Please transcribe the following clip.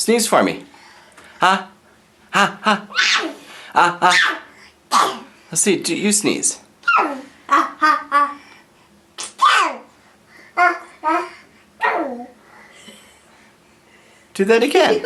Sneeze for me. Ha. Ha. Ha. Ah. Ah. Let's see. Do you sneeze? Do that again.